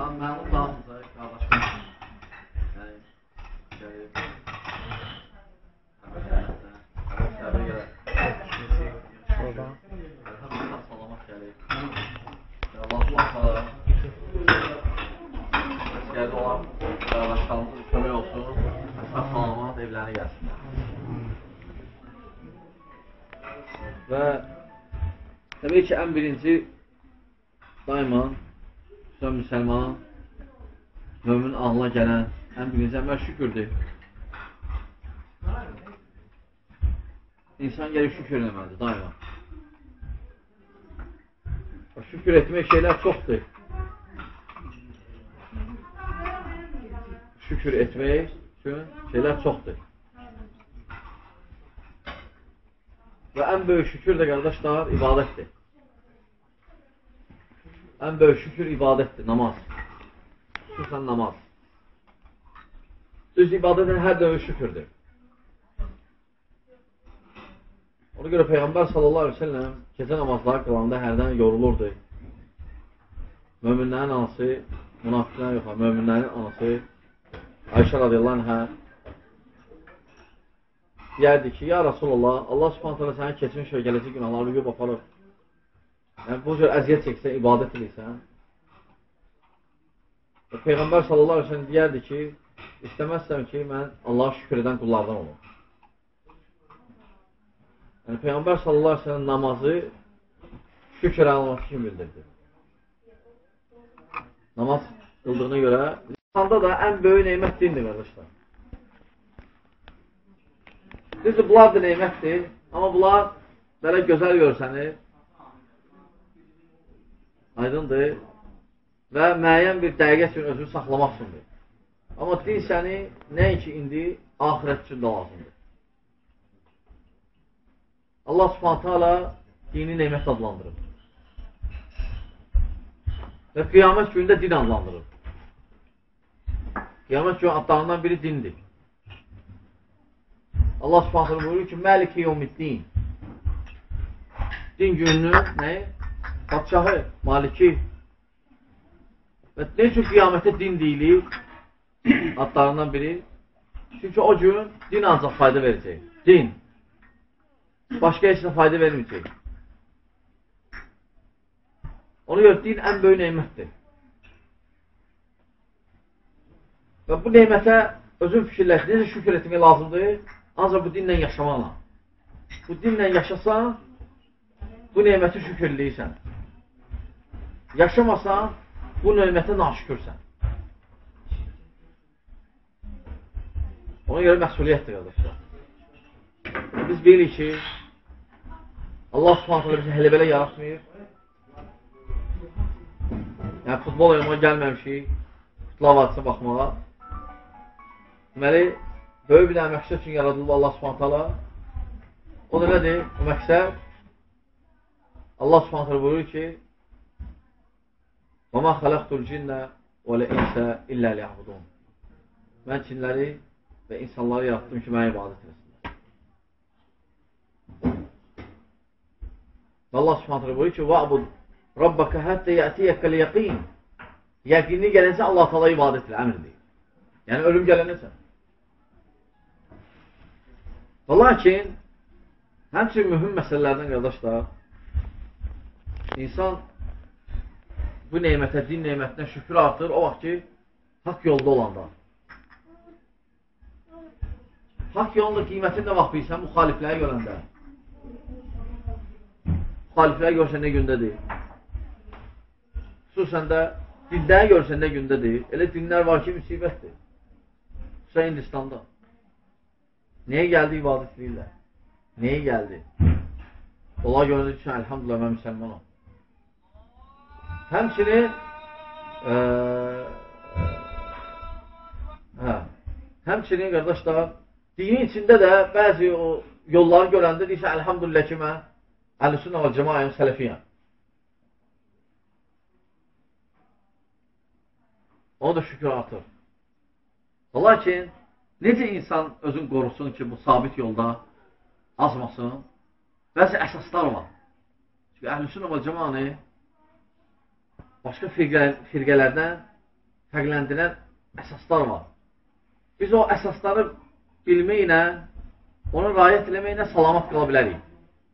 Məlum lazımdır, qardaşım. Oradan. Salamat gəlir. Allah əskərdə olan qardaşlarımızın kömək olsun. Salamat evlərinə gəlsinlər. Və təbii ki, ən birinci daima müsəlman, mömin anla gələn ən birinci əməl şükürdür. İnsan gəlir şükür eləməlidir, daima. Şükür etmək şeylər çoxdur. Şükür etmək üçün şeylər çoxdur. Və ən böyük şükür də, qardaşlar, ibadətdir. Ən böyük şükür ibadətdir, namaz. Xüsusən namaz. Düz ibadətin hər dövr şükürdür. Ona görə Peyğəmbər sallallahu aleyhi ve sellem gecə namazları qılanda hərdən yorulurdu. Möminlərin anası, münafiqlərin yox, möminlərin anası Ayşə radiyallahu anhə deyərdi ki, ya Rasulullah, Allah subhanət hələ sənin keçmiş və gələcək günahları yub aparır. Yəni, bu cür əziyyət çəksən, ibadət edirsən. Peyğəmbər sallallahu aleyhi ve sellem deyərdi ki, istəməzsəm ki, mən Allah'a şükür edən qullardan olum. Yəni, Peyğəmbər sallallahu aleyhi ve sellem namazı şükür alması kimi bildirdi. Namaz qıldığına görə, insanda da ən böyük neymət dindir, qardaşlar. Düzdür, bunlar da neymətdir, amma bunlar belə gözəl görsənir, aydındır və müəyyən bir dəqiqə üçün özünü saxlamaq üçündür. Amma din səni nəinki indi ahirət üçün də lazımdır. Allah subhanətə alə dini neymət adlandırır. Və qiyamət günündə din adlandırır. Qiyamət günü adlarından biri dindir. Allah subhanətə alə buyurur ki, Məlik-i Yevmiddin. Din gününün nəyi? Padşahı, maliki. Və nə üçün qiyamətə din deyilir? Adlarından biri. Çünki o gün din ancaq fayda verəcək. Din. Başqa heç nə fayda verməyəcək. Ona görə din ən böyük neymətdir. Və bu neymətə özün fikirləş, necə şükür etmək lazımdır? Ancaq bu dinlə yaşamaqla. Bu dinlə yaşasan, bu neyməti şükürləyirsən. Yaşamasan, bu neymətə naşükürsən. Ona görə məsuliyyətdir, qardaşlar. Biz bilirik ki, Allah subhanətlə bizi hələ belə yaratmayır. Yəni, futbol oynamağa gəlməmişik, futbol hadisəyə baxmağa. Deməli, böyük bir dənə məqsəd üçün yaradıldı Allah subhanətlə. O da nədir? O məqsəd Allah subhanətlə buyurur ki, وَمَا خَلَقْتُ الْجِنَّ وَلَئِنْسَ إِلَّا لِيَعْبُدُونَ. Mən cinləri və insanları yaratdım ki, mənə ibadət etsinlər. Və Allah subhanətlə buyurur ki, وَعْبُدْ رَبَّكَ həttə يَأْتِيَكَ الْيَقِينَ. Yəqinli gələcək Allah Teala ibadət ilə əmr deyir. Yəni, ölüm gələnəcək. Və lakin, həmçin mühüm məsələlərdən, qardaşlar, insan bu neymətə, din neymətinə şükür artır, o vaxt ki, haqq yolda olanda. Haqq yolunda qiymətini də vaxt bilsən, müxalifləri görəndə. Müxalifləri görsən nə gündədir? Xüsusən də dinləri görsən nə gündədir? Elə dinlər var ki, müsibətdir. Xüsusən Hindistanda. Nəyə gəldi ibadət edirlər? Nəyə gəldi? Ola göründüyü üçün, əlhamdülillah, mən müsəlmanam. Həmçinin, qardaşlar, dinin içində də bəzi yolları görəndə deyirsə, əlhamdülillah ki, mən Əhl-i-Sünnə və Cəmaənin sələfiyəm. Ona da şükür artır. Lakin, necə insan özün qorusun ki, bu sabit yolda azmasın? Bəzi əsaslar var. Çünki Əhl-i-Sünnə və Cəmaəni başqa firqələrdən fərqləndirən əsaslar var. Biz o əsasları bilməklə, onu rayət eləməklə salamat qala bilərik.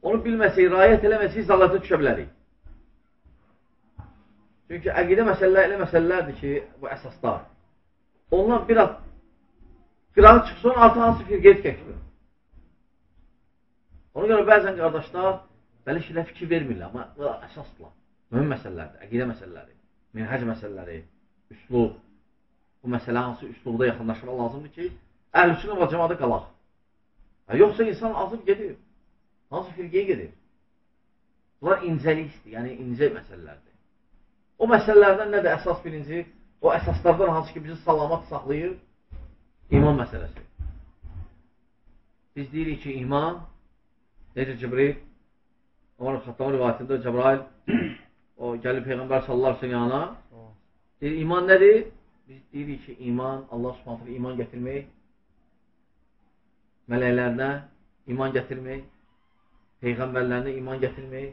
Onu bilməsək, rayət eləməsək, zalata düşə bilərik. Çünki əqidə məsələlər elə məsələlərdir ki, bu əsaslar. Ondan bir qırağı çıxsın, artıq hansı firqəyə keçmir. Ona görə bəzən qardaşlar belə şeylə fikir vermirlər, amma bu əsasdırlar. Mühüm məsələlərdir, əqidə məsələləri, minhəc məsələləri, üslub. Bu məsələ hansı üslubda yaxınlaşmaq lazımdır ki, əhl-i-sünnə və cəmaata qalaq. Yoxsa insan azıb gedir. Hansı firqəyə gedir? Bunlar incəlikdir, yəni incə məsələlərdir. O məsələlərdən nədir əsas birinci? O əsaslardan hansı ki bizi salamat saxlayır? İman məsələsi. Biz deyirik ki, iman, necə Cibril, Ömər Xattamın rivayətində Cəbrail, o gəlib Peyğəmbər sallallahu aleyhi ve yana, deyir, iman nədir? Biz deyirik ki, iman, Allah subhanətlə iman gətirmək, mələklərinə iman gətirmək, Peyğəmbərlərinə iman gətirmək,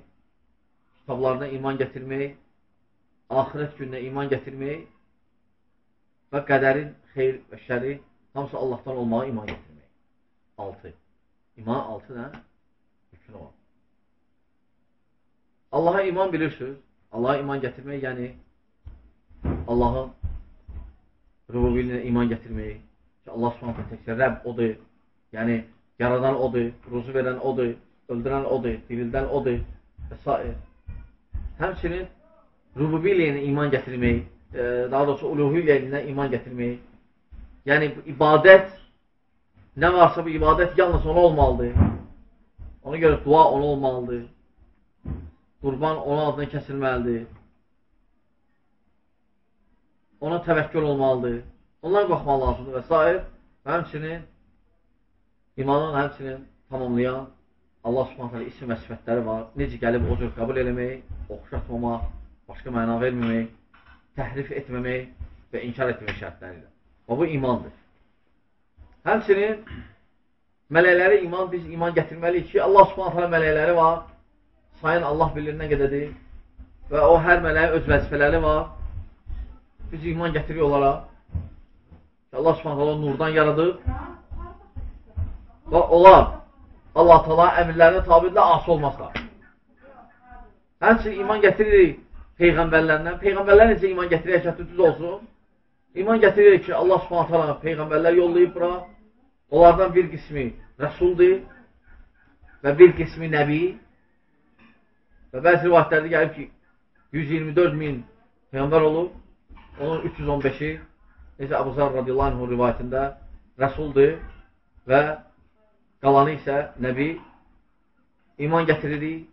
kitablarına iman gətirmək, axirət gününə iman gətirmək və qədərin xeyr və şəri hamısı Allahdan olmağa iman gətirmək. 6. İman 6 nə? Rükün var. Allaha iman bilirsiniz. Allaha iman gətirmək, yəni Allahın rübubiyyətinə iman gətirmək. Allah subhanətlə təkcə Rəbb odur, yəni yaradan odur, ruzu verən odur, öldürən odur, dirildən odur və s. Həmçinin rububiyyətinə iman gətirmək, daha doğrusu uluhiyyətinə iman gətirmək. Yəni ibadət, nə varsa bu ibadət yalnız ona olmalıdır. Ona görə dua ona olmalıdır. Qurban onun adına kəsilməlidir. Ona təvəkkül olmalıdır. Ondan qorxmaq lazımdır və s. Həmçinin imanın həmçinin tamamlayan Allah subhanətlə isim və sifətləri var. Necə gəlib o cür qəbul eləmək, oxşatmamaq, başqa məna verməmək, təhrif etməmək və inkar etmək şərtləri ilə. Bu imandır. Həmçinin mələkləri iman, biz iman gətirməliyik ki, Allah subhanətlə mələkləri var. Sayın Allah bilir nə qədədir və o hər mələyin öz vəzifələri var. Biz iman gətiririk onlara. Allah subhanətlə nurdan yaradıb və onlar Allah təala əmirlərinə tabidirlər, asi olmazlar. Həmçinin iman gətiririk Peyğəmbərlərindən. Peyğəmbərlər necə iman gətiririk, hətta düz olsun. İman gətiririk ki, Allah subhanətlə Peyğəmbərlər yollayıb bura. Onlardan bir qismi Rəsuldur və bir qismi Nəbi. Və bəzi rivayətlərdə gəlib ki, 124 min Peyğəmbər olub, onun 315-i, necə Əbu Zər radiyallahu anhun rivayətində Rəsuldur və qalanı isə Nəbi. İman gətiririk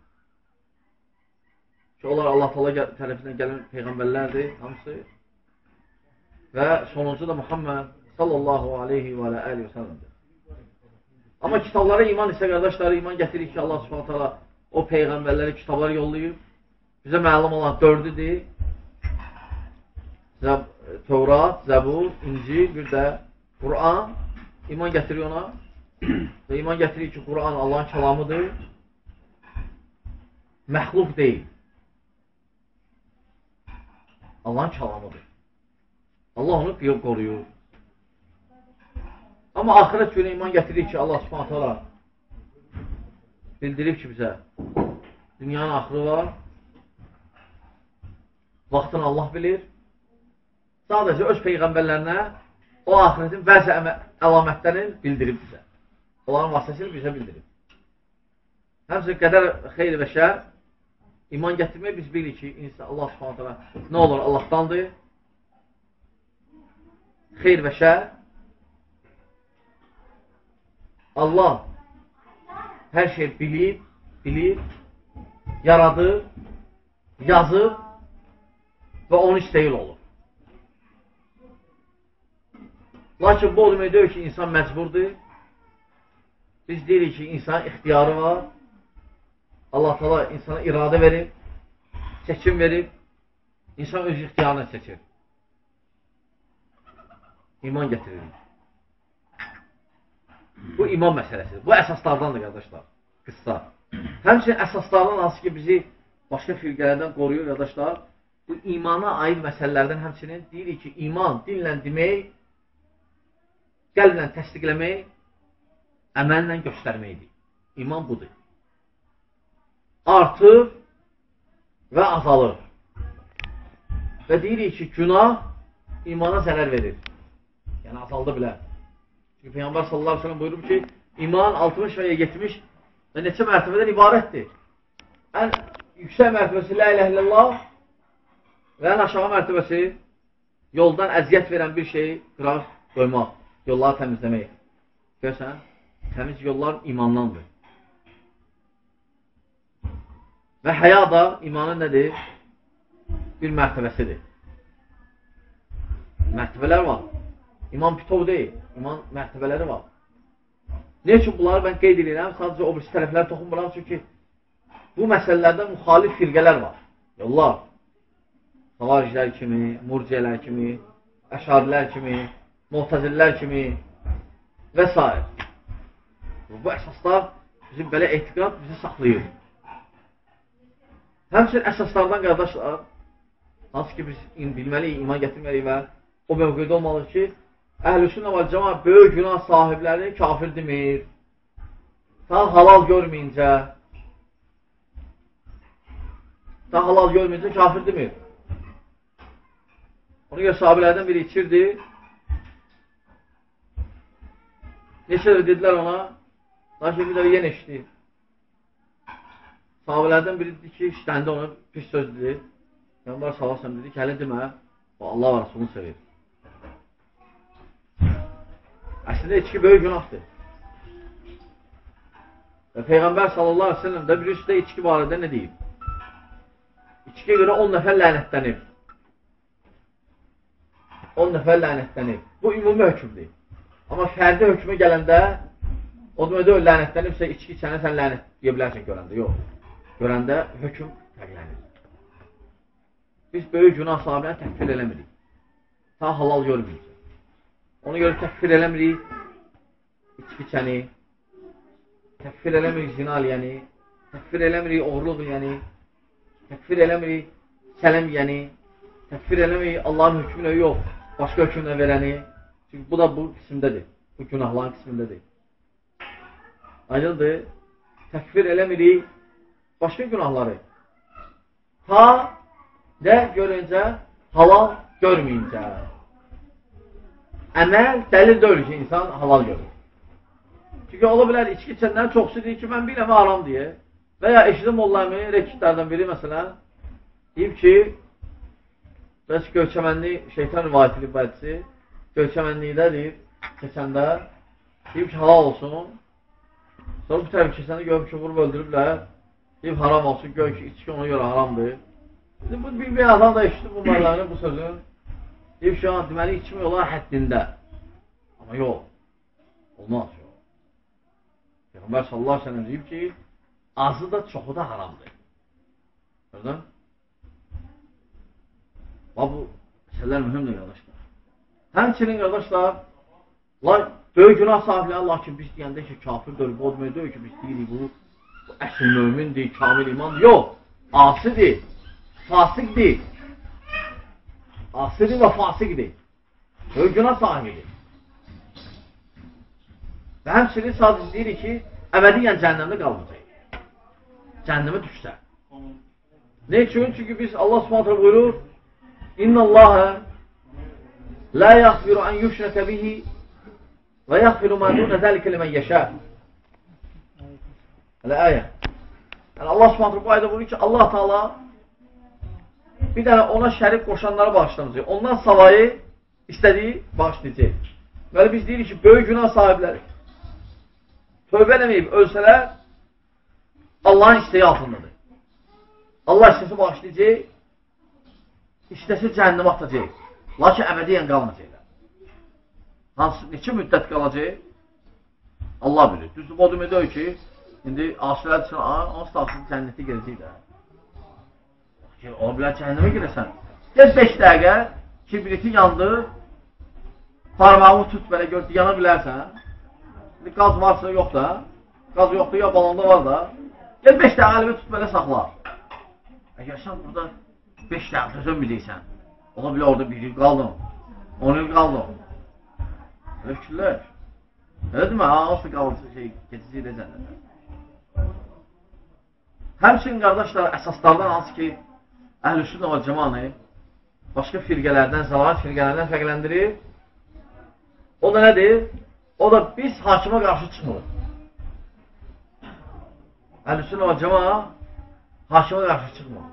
ki, onlar Allah Teala tərəfindən gələn Peyğəmbərlərdir, hamısı. Və sonuncu da Muhammed sallallahu aleyhi və aleyhi və səlləmdir. Amma kitablara iman isə, qardaşları, iman gətiririk ki, Allah subhanət hala o Peyğəmbərləri kitablar yollayıb. Bizə məlum olan 4-dür. Tövrat, Zəbur, İncil, bir də Quran. İman gətirir ona. Və iman gətirir ki, Quran Allahın kəlamıdır. Məxluq deyil. Allahın kəlamıdır. Allah onu qoruyur. Amma axirət günü iman gətirir ki, Allah subhanət hala bildirib ki bizə, dünyanın axırı var, vaxtını Allah bilir, sadəcə öz Peyğəmbərlərinə o axirətin bəzi əlamətlərini bildirib bizə. Onların vasitəsini bizə bildirib. Həmçinin qədər xeyr və şər, iman gətirmək biz bilirik ki, Allah subhanət hala nə olur Allahdandır, xeyr və şər, Allah hər şey bilir, yaradır, yazır və onun istəyi olur. Lakin bu o demək deyil ki, insan məcburdur. Biz deyirik ki, insan ixtiyarı var. Allah Teala insana iradə verib, seçim verib, insan öz ixtiyarını seçir. İman gətiririk. Bu iman məsələsidir. Bu əsaslardandır, qardaşlar. Qıssa. Həmçinin əsaslardan hansı ki, bizi başqa firqələrdən qoruyur, qardaşlar. bu imana aid məsələlərdən həmçinin deyirik ki, iman dinlə demək, qəlblə təsdiqləmək, əməllə göstərməkdir. İman budur. Artır və azalır. Və deyirik ki, günah imana zərər verir. Yəni, azaldı bilər. Çünki Peyğəmbər sallallahu aleyhi ve sellem buyurub ki, iman 60 və 70 və neçə mərtəbədən ibarətdir. Ən yüksək mərtəbəsi la ilahe illallah və ən aşağı mərtəbəsi yoldan əziyyət verən bir şeyi qıraq qoymaq, yolları təmizləmək. Görsən, təmiz yollar imandandır. Və həya da imanın nədir? Bir mərtəbəsidir. Mərtəbələr var. İman pitov deyil. İman mərtəbələri var. Ne üçün bunları mən qeyd edirəm? Sadəcə o birisi tərəfləri toxunmuram. Çünki bu məsələlərdə müxalif firqələr var. Yollar. Havariclər kimi, murciyələr kimi, əşarilər kimi, muhtəzillər kimi və s. Bu əsaslar bizim belə etiqad bizi saxlayır. Həmçinin əsaslardan qardaşlar, hansı ki biz bilməliyik, iman gətirməliyik və o mövqedə olmalıdır ki, Əhl-i-Sünnə və Cəmaət böyük günah sahibləri kafir demir. Ta halal görməyincə kafir demir. Ona görə sahabilərdən biri içirdi. Neçə də dedilər ona, lakin bir də yenə içdi. Sahabilərdən biri dedi ki, işləndi ona pis söz dedi. Peyğəmbər sallallahu əleyhi və səlləm dedi ki, hələ demə, o Allah və Rasulunu sevir. Əslində içki böyük günahdır. Və Peyğəmbər sallallahu əleyhi və səlləm də bir üstə içki barədə nə deyib? İçkiyə görə 10 nəfər lənətlənib. 10 nəfər lənətlənib. Bu ümumi hökmdür. Amma fərdi hökmə gələndə o demədə lənətlənibsə içki içənə sən lənət deyə bilərsən görəndə. Yox. Görəndə hökm fərqlənir. Biz böyük günah sahiblərini təkfir eləmirik. Ta halal görməyəcək. Ona görə təkfir eləmirik içki içəni, təkfir eləmirik zina eləyəni, təkfir eləmirik oğurluq eləyəni, təkfir eləmirik sələm yiyəni, təkfir eləmirik Allahın hökmünə yox, başqa hökmünə verəni. Çünki bu da bu qismdədir, bu günahların qismindədir. Aydındır, təkfir eləmirik başqa günahları. Ta nə görüncə, halal görməyincə. Əməl dəlil deyil ki, insan halal görür. Çünki ola bilər, içki içənlərin çoxsu deyir ki, mən biləm haram deyə. Və ya eşidim olayımı, rekitlərdən biri məsələn, deyib ki, bəs Göyçəmənli şeytan rivayətli bəlkisi, Göyçəmənlikdə deyib, keçəndə, deyib ki, halal olsun. Sonra bu tərəf keçəndə görüb ki, vurub öldürüblər, deyib haram olsun, gör ki, içki ona görə haramdır. Bu bir adam da eşitdi bunlarını, bu sözün. Deyib ki, deməli, içmək olar həddində. Amma yox, olmaz yox. Peyğəmbər sallallahu aleyhi ve sellem deyib ki, azı da çoxu da haramdır. Gördün? Bu məsələlər mühümdür, qardaşlar. Həmçinin, qardaşlar, böyük günah sahibləri, lakin biz deyəndə ki, kafirdir, bu deyil ki, biz deyirik, bu əsl mömindir, kamil imandır. Yox, asidir, fasiqdir. Asidir və fasiqdir. Böyük günah sahibidir. Və həmçinin sadəcə deyirik ki, əbədiyyən cəhənnəmdə qalmayacaq. Cəhənnəmə düşsə. Ne üçün? Çünki biz Allah subhanətlə buyurur, İnna Allahə la yaghfiru an yushraka bihi və yaghfiru ma dun zəlikə limən yəşə. Hələ ayə. Yəni Allah subhanətlə bu ayda buyurur ki, Allah Teala bir dənə ona şərik qoşanları bağışlamayacaq. Ondan savayı istədiyi bağışlayacaq. Bəli, biz deyirik ki, böyük günah sahibləri tövbə eləməyib ölsələr Allahın istəyi altındadır. Allah istəsi bağışlayacaq, istəsi cəhənnəmə atacaq. Lakin əbədiyyən qalmayacaqlar. Hansı, neçə müddət qalacaq? Allah bilir. Düzdür, o demək deyil ki, indi asilər üçün, onsuz da asıl cənnətə gələcəklər. Ola bilər cəhənnəmə girəsən. Gəl 5 dəqiqə, kibriti yandı, parmağımı tut belə gör, yana bilərsən. Qaz varsa, yox da. Qaz yoxdur, ya balonda var da. Gəl 5 dəqiqə əlimi tut belə saxla. Əgər sən burada 5 dəqiqə dözənməyəcəksən. Ola bile orada 1 il qaldım. 10 il qaldım. Öyle fikirlər. Öyle değil mi? Nasıl qalıcı şey, geçici də cənnətə. Həmçinin qardaşlar, əsaslardan hansı ki, Əhl-i-Sünnə və Cəmanı başqa firqələrdən, zəlalət firqələrdən fərqləndirir. O da nədir? O da biz hakimə qarşı çıxmırıq. Əhl-i-Sünnə və Cəmanı hakimə qarşı çıxmırıq.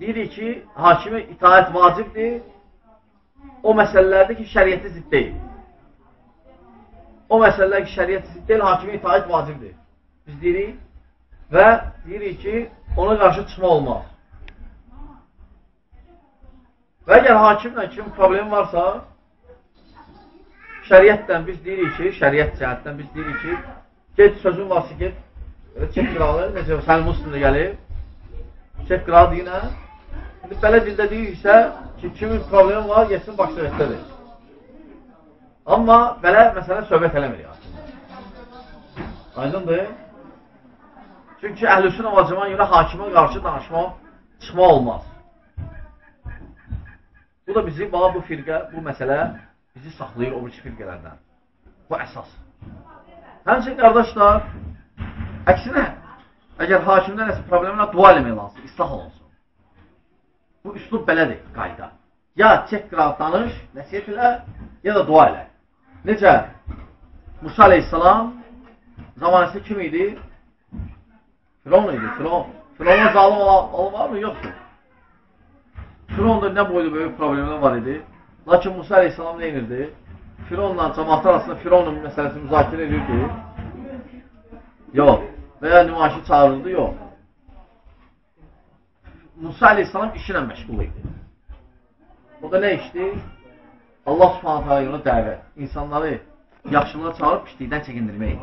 Deyirik ki, hakimə itaət vacibdir. O məsələlərdir ki, şəriyyəti zidd deyil. O məsələlər ki, şəriyyəti zidd deyil, hakimə itaət vacibdir. Biz deyirik və deyirik ki, ona qarşı çıxma olmaz. Və əgər hakimlə kim problem varsa, şəriyyətdən biz deyirik ki, şəriyyət cəhətdən biz deyirik ki, get sözün varsa get, çek qıralı, necə Səhih Müslimdə gəlir, çek qıralı deyinə, indi belə dildə deyirsə ki, kimin problemi var, yesin baş söhbətdədir. Amma belə məsələ söhbət eləmir ya. Aydındır. Çünki Əhl-i-Sünnə və Cəmanə görə hakimə qarşı danışma, çıxma olmaz. Bu da bizi, bu firqə, bu məsələ bizi saxlayır o birisi firqələrdən. Bu əsas. Həmçinin qardaşlar, əksinə, əgər hakimdə nəsə problemlə dua eləmək lazım, islah olsun. Bu üslub belədir, qayda. Ya çək qıraq danış, nəsiyyət elə, ya da dua elə. Necə? Musa aleyhissalam zamanəsi kim idi? Firon idi, Firon. Fironun zalim oğlu var mı? Yoxdur. Fironda nə boyda böyük problemlər var idi. Lakin Musa aleyhissalam nə inirdi? Fironla cəmaatlar arasında Fironun məsələsini müzakirə edirdi. Yox. Və ya nümayişi çağırırdı, yox. Musa aleyhissalam işinə məşğul idi. O da nə işdi? Allah subhanət hələ yoluna dəvət. İnsanları yaxşılığa çağırıb pislikdən çəkindirmək.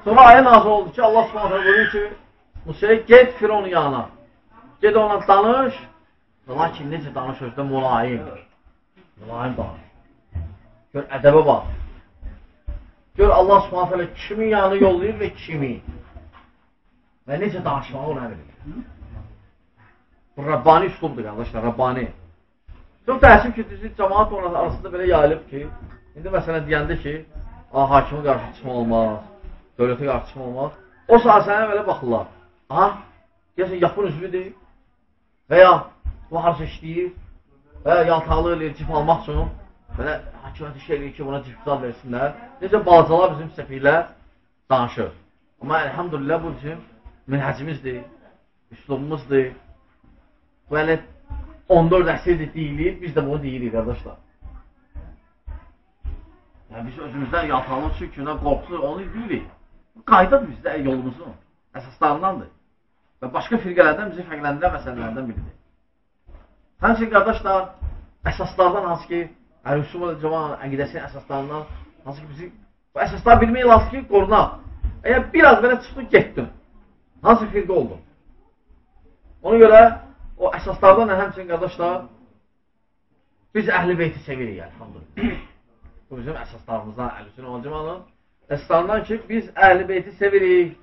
Sonra ayə nazır oldu ki, Allah subhanət hələ buyuruyor ki, Musa'ya get Fironun yanına. Get ona danış. Lakin necə danış özdə mülayim. Mülayim danış. Gör ədəbə bax. Gör Allah subhanət hələ kimin yanına yollayır və kimi. Və necə danışmağı ona bilir. Bu Rabbani üslubdur, qardaşlar, Rabbani. Çox təəssüf ki, cəmaat arasında belə yayılıb ki, indi məsələn deyəndə ki, hakimə qarşı çıxma olmaz, dövlətə qarşı çıxma olmaz. O saat sənə belə baxırlar. Aha, deyəsən, yapın üzvüdür və ya bu harca işləyir və ya yaltaqlı eləyir, cip almaq üçün belə hakimiyyət iş eləyir ki, buna cipsal versinlər. Necə balacalar bizim səfirlər danışır. Amma əlhamdülillah bu bizim minhəcimizdir, üslubumuzdur. Bu elə 14 əsrdir deyilir, biz də bunu deyirik, qardaşlar. Yəni, biz özümüzdən yaltaqlı çünki qorxusu onu deyirik. Bu qaydadır bizdə yolumuzun əsaslarındandır. Və başqa firqələrdən bizi fərqləndirən məsələlərdən biridir. Həmçinin qardaşlar, əsaslardan hansı ki, Əhl-i-Sünnə və Cəmanənin əqidəsinin əsaslarından hansı ki, bizi bu əsaslar bilmək lazım ki, qorunaq. Əgər biraz belə çıxdın, getdin. Hansı firqə oldun? Ona görə o əsaslardan həmçinin qardaşlar, biz Əhl-i Beyti sevirik, əlhamdülillah. Bu bizim əsaslarımızdan, Əhl-i-Sünnə və Cəmanənin əsaslarından ki, biz Əhl-i Beyti sevirik.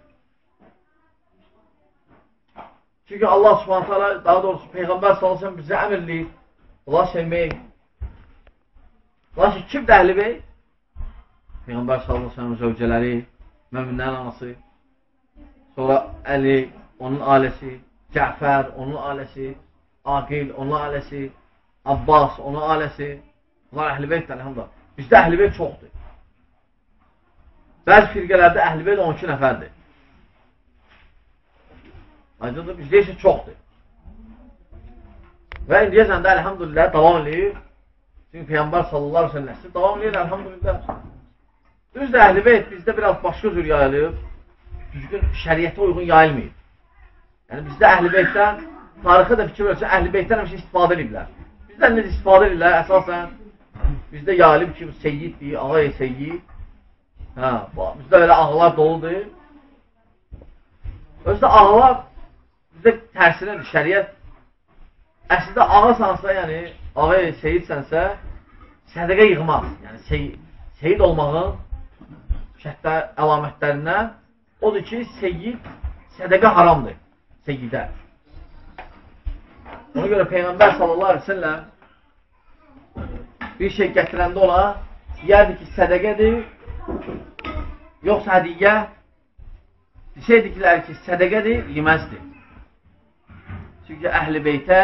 Çünki Allah subhanət hələ, daha doğrusu Peyğəmbər sallallahu bizə əmirləyir, onları sevmək. Lakin kimdir Əhl-i Beyt? Peyğəmbər sallallahu zövcələri, möminlərin anası, sonra Əli, onun ailəsi, Cəfər, onun ailəsi, Aqil, onun ailəsi, Abbas, onun ailəsi. Bunlar Əhl-i Beytdir, əlhamdülillah. Bizdə Əhl-i Beyt çoxdur. Bəzi firqələrdə Əhl-i Beyt 12 nəfərdir. Aydındır, bizdə isə çoxdur. Və indiyəcən də əlhamdülillah davam edir. Çünki Peyğəmbər sallallahu aleyhi ve sellem nəsli davam edir, əlhamdülillah. Düzdür, Əhl-i Beyt bizdə biraz başqa cür yayılır. Düzgün şəriyyətə uyğun yayılmayıb. Yəni bizdə Əhl-i Beytdən, tarixə də fikir versə, Əhl-i Beytdən həmişə istifadə edirlər. Bizdən necə istifadə edirlər? Əsasən bizdə yayılıb ki, seyyiddir, ağay seyyid. Bizdə elə ağlar doludur. Özdə ağlar bizdə tərsinədir, şəriyyət. Əslində ağasansa, yəni ağay seyidsənsə, sədəqə yığmaz. Yəni seyid olmağın şərtlər, əlamətlərindən odur ki, seyid sədəqə haramdır seyidə. Ona görə Peyğəmbər sallallahu aleyhi ve sellem bir şey gətirəndə ona deyərdi ki, sədəqədir, yoxsa hədiyyə, desəydiklər ki, sədəqədir, yeməzdir. Çünki əhl-i beytə,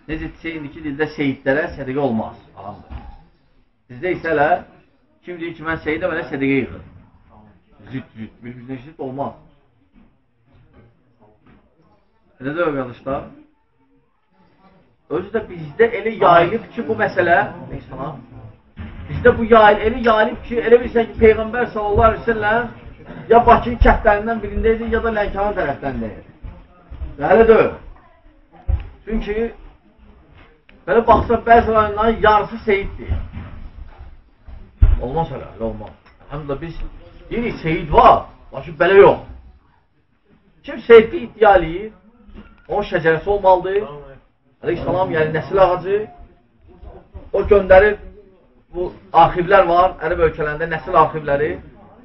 necə desək, indiki dildə seyidlərə sədəqə olmaz, haramdır. Bizdə isələr, kim deyir ki, mən seyidə mənə sədəqə yığır. Züt, bir-birdən züt olmaz. Elə də o qardaşlar, özü də bizdə elə yayılıb ki, bu məsələ, bizdə bu elə yayılıb ki, elə bilsən ki, Peyğəmbər sallallahu aleyhi ve sellem ya Bakı kəndlərindən birindəydi, ya da Lənkəran tərəflərindəydi. Və hələ də öyle. Çünki belə baxsa bəzi rayonların yarısı seyiddir. Olmaz hələ, olmaz. Həm də biz deyirik, seyid var, lakin belə yox. Kim seyidli iddia eləyir, onun şəcərəsi olmalıdır. Aleyhisselam, yəni nəsil ağacı, o göndərir, bu arxivlər var, ərəb ölkələrində nəsil arxivləri,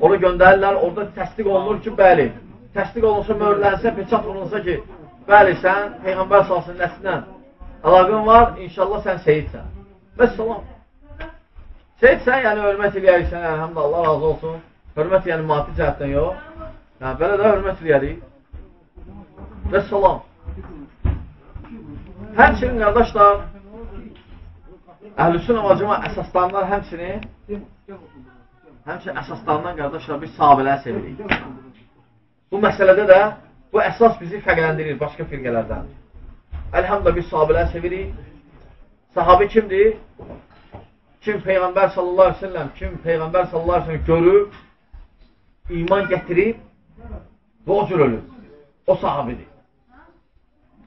onu göndərirlər, orada təsdiq olunur ki, bəli, təsdiq olunsa, möhürlənsə, peçat olunsa ki, bəli, sən Peyğəmbər salsın nəslindən əlaqın var, inşallah sən seyidsən. Vəssalam. Seyidsən, yəni hörmət eləyərik sənə, əlhəmdə Allah razı olsun. Hörmət yəni maddi cəhətdən yox. Yəni, belə də hörmət eləyərik. Vəssalam. Həmçinin, qardaşlar, Əhl-i-Sünnə və Cəmaət əsaslarından həmçinin əsaslarından, qardaşlar, biz sahabələri sevirik. Bu məsələdə də bu əsas bizi fərqləndirir başqa firqələrdən. Əlhamdülillah, biz sahabələri sevirik. Sahabi kimdir? Kim Peyğəmbər sallallahu aleyhi ve sellem, görüb, iman gətirib və o cür ölür. O sahabidir.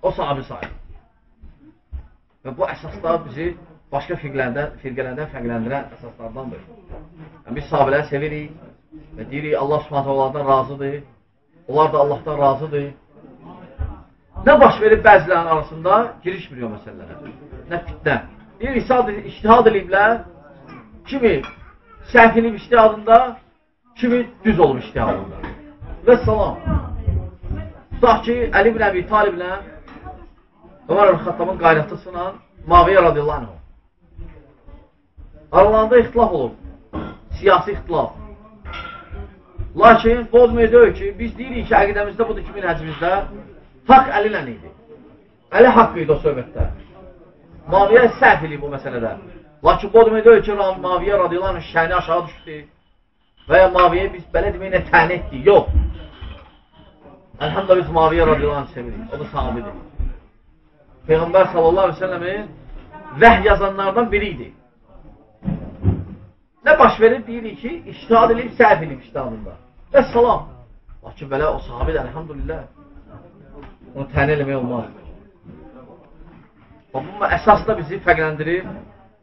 O sahabi sahib. Və bu əsaslar bizi başqa firqələrdən fərqləndirən əsaslardandır. Yəni, biz sahabələri sevirik və deyirik, Allah subhanətə onlardan razıdır, onlar da Allahdan razıdır. Nə baş verib bəzilərin arasında girişmir o məsələlərə. Nə fitnə. Deyir, iştihad ediblər, kimi səhv edib iştihadında, kimi düz olub iştihadında. Və salam. Tutaq ki, Əli ibn Əbi Taliblə Ömər Xattabın qaynatısına Muaviyyə radiyallahu anh. Aralarında ixtilaf olub. Siyasi ixtilaf. Lakin, bu o demək deyil ki, biz deyirik ki, əqidəmizdə budur ki, minhəcimizdə haqq Əli ilə idi. Əli haqq idi o söhbətdə. Muaviyyə səhv edib bu məsələdə. Lakin, bu o demək deyil ki, Muaviyyə radiyallahu anh şəni aşağı düşdü və ya Muaviyyə biz belə deməklə təni etdik. Yox. Əlhamdülillah, biz Muaviyyə radiyallahu anh sevirik. O da sahabidir. Peyğəmbər sallallahu aleyhi ve sellemin vəhy yazanlardan biriydi. Nə baş verir? Deyirik ki, iştihad edib, səhv edib iştihadında. Və salam. Lakin belə o sahabidir, əlhamdülillah. Onu təni eləmək olmaz. Bu əsas da bizi fərqləndirir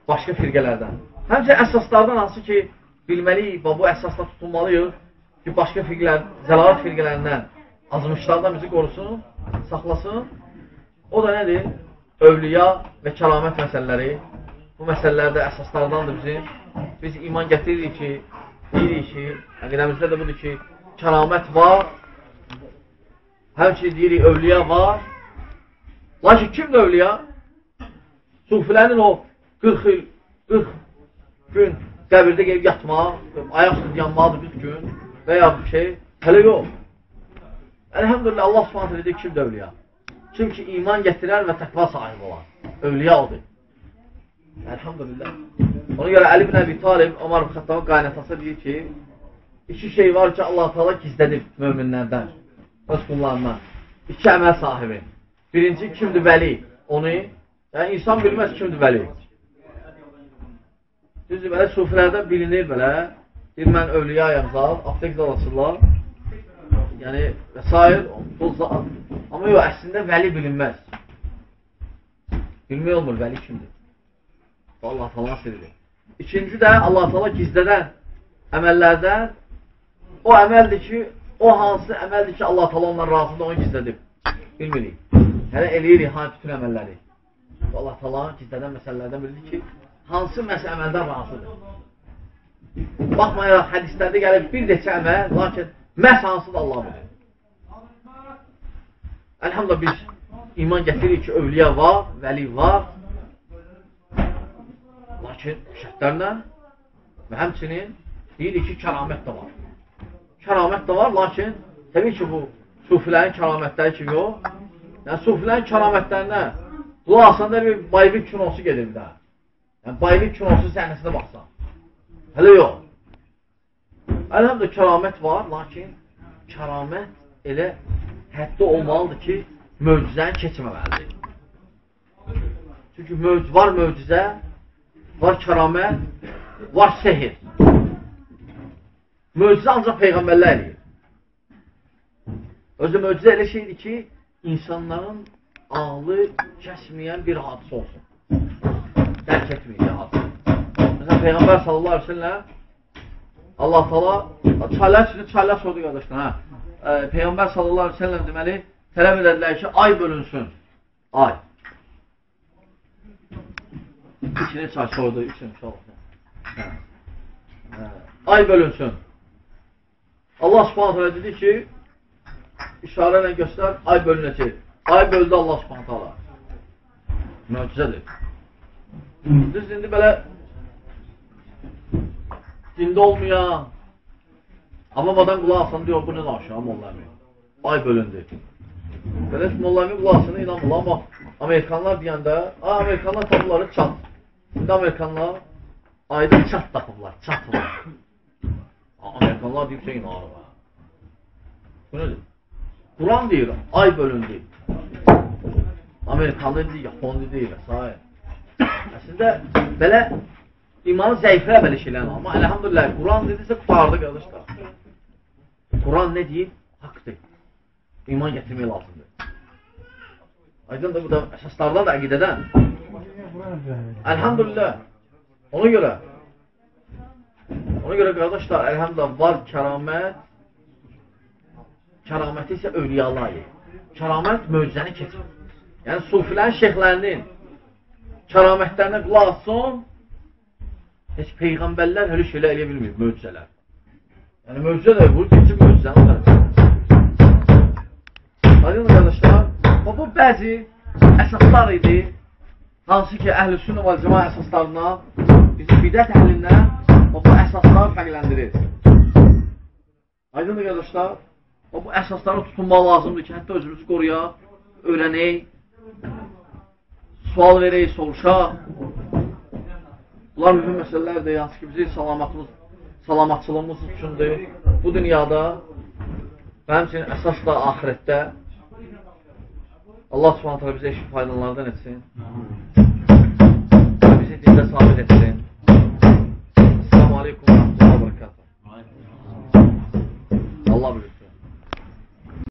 başqa firqələrdən. Həmçə əsaslardan hansı ki, bilməliyik, bu əsasda tutulmalıyıq ki, başqa firqələr, zəlalət firqələrindən, azmışlardan bizi qorusun, saxlasın. O da nədir? Övliya və kəramət məsələləri. Bu məsələlərdə əsaslardandır bizim. Biz iman gətiririk ki, deyirik ki, əqidəmizdə də budur ki, kəramət var, həmçinin deyirik, övliya var. Lakin kimdir övliya? Sufilərin o 40 gün qəbirdə gəlib yatmaq, ayaqsız yanmalıdır 40 gün və ya bir şey, hələ yox. Əlhamdülillah, Allah subhanətə dedik, kimdir övliya? Kim ki, iman gətirər və təqva sahibi olan. Övliya odur. Əlhamdülillah. Ona görə Əli ibn Əbi Talib, Ömər Xattabın qaynatası deyir ki, iki şey var ki, Allah-u Teala gizlədib möminlərdən, öz qullarından. İki əməl sahibi. Birinci, kimdir vəli? Onu, yəni insan bilməz kimdir vəli. Düzdür, belə sufilərdən bilinir belə, bir mən övliyayəm zat, aptek zalasırlar, yəni və s. Amma yox, əslində vəli bilinməz. Bilmək olmur, vəli kimdir? Allah falan sirridir. İkinci də Allah Teala gizlədən əməllərdən o əməldir ki, o hansı əməldir ki, Allah Teala ondan razıdır, onu gizlədib. Bilmirik. Yəni eləyirik hansı bütün əməlləri. Allah Teala gizlədən məsələlərdən biridir ki, hansı əməldən razıdır. Baxmayaraq hədislərdə gəlib bir neçə əməl, lakin məhz hansıdır Allah bilir. Elhamdülillah biz iman getirir ki övliya var, vəli var. Lakin şərtlərlə və həmçinin deyirik ki, kəramət də var. Kəramət də var, lakin təbii ki, bu sufilərin kəramətləri kimi yox. Yəni, sufilərin kəramətlərinə qulaq asanda bir Bayvik kinosu gedir də. Yəni, Bayvik kinosu səhnəsinə baxsan. Hələ yox. Əlhamdülillah, kəramət var, lakin kəramət elə həddə olmalıdır ki, möcüzəni keçməməlidir. Çünki var möcüzə, var kəramət, var sehir. Möcüzə ancaq Peyğəmbərlər eləyir. Özü möcüzə elə şeydir ki, insanların ağlı kəsməyən bir hadisə olsun. Dərk etməyən bir hadisə. Məsələn, Peyğəmbər sallallahu aleyhi ve sellem Allah Taala çaylar sordu qardaşlar. Peyğəmbər sallallahu aleyhi ve sellem deməli tələb edədilər ki, ay bölünsün. Ay. İçine çay sordu, üçün ay bölünsün. Allah subhanahu teala dedi ki, işarə ilə göstər, ay bölünəcək. Ay böldü Allah subhanahu teala. Möcüzədir. Düz indi belə dində olmayan Avamadan qulaq asan diyor, bu nə aşağı mollami? Ay bölündü. Belə mollami qulaqsına inanmırlar, amma Amerikanlar deyəndə, Amerikanlar tapıbları çat. İndi Amerikanlar ayda çat tapıblar, çatırlar. Amerikanlar deyib ki, inanırlar. Bu nədir? Quran deyir, ay bölündü. Amerikanlı deyil, Japonlu deyil, s. Əslində, belə imanı zəiflə belə şeylərin, amma elhamdülillah, Quran dedirsə, qutardı qardaşlar. Quran nə deyir? Haqdır. İman gətirmək lazımdır. Aydın da bu da əsaslardan da əqidədən. Elhamdülillah. Ona görə qardaşlar, elhamdülillah, var kəramət. Kəraməti isə övliyalayı. Kəramət möcüzəni keçir. Yəni, sufilərin şeyxlərinin kəramətlərinə qulaq asın, heç Peyğəmbərlər hələ şeylə eləyə bilmir, möcüzələr. Yəni, möcüzə də bu, keçir möcüzəni var. Aydın qardaşlar, bu bəzi əsaslar idi, hansı ki, əhl-i sünnə və cəma əsaslarına, bizim bidət əhlindən bu əsasları fərqləndirir. Aydın qardaşlar, bu əsaslara tutunmaq lazımdır ki, hətta özümüzü qoruyaq, öyrənək, sual verək, soruşaq. Bunlar mühüm məsələlərdir, hansı ki, bizim salamatçılığımız üçündür. Bu dünyada və həmçinin əsas da ahirətdə Allah subhanətlə bizə işin faydalardan etsin.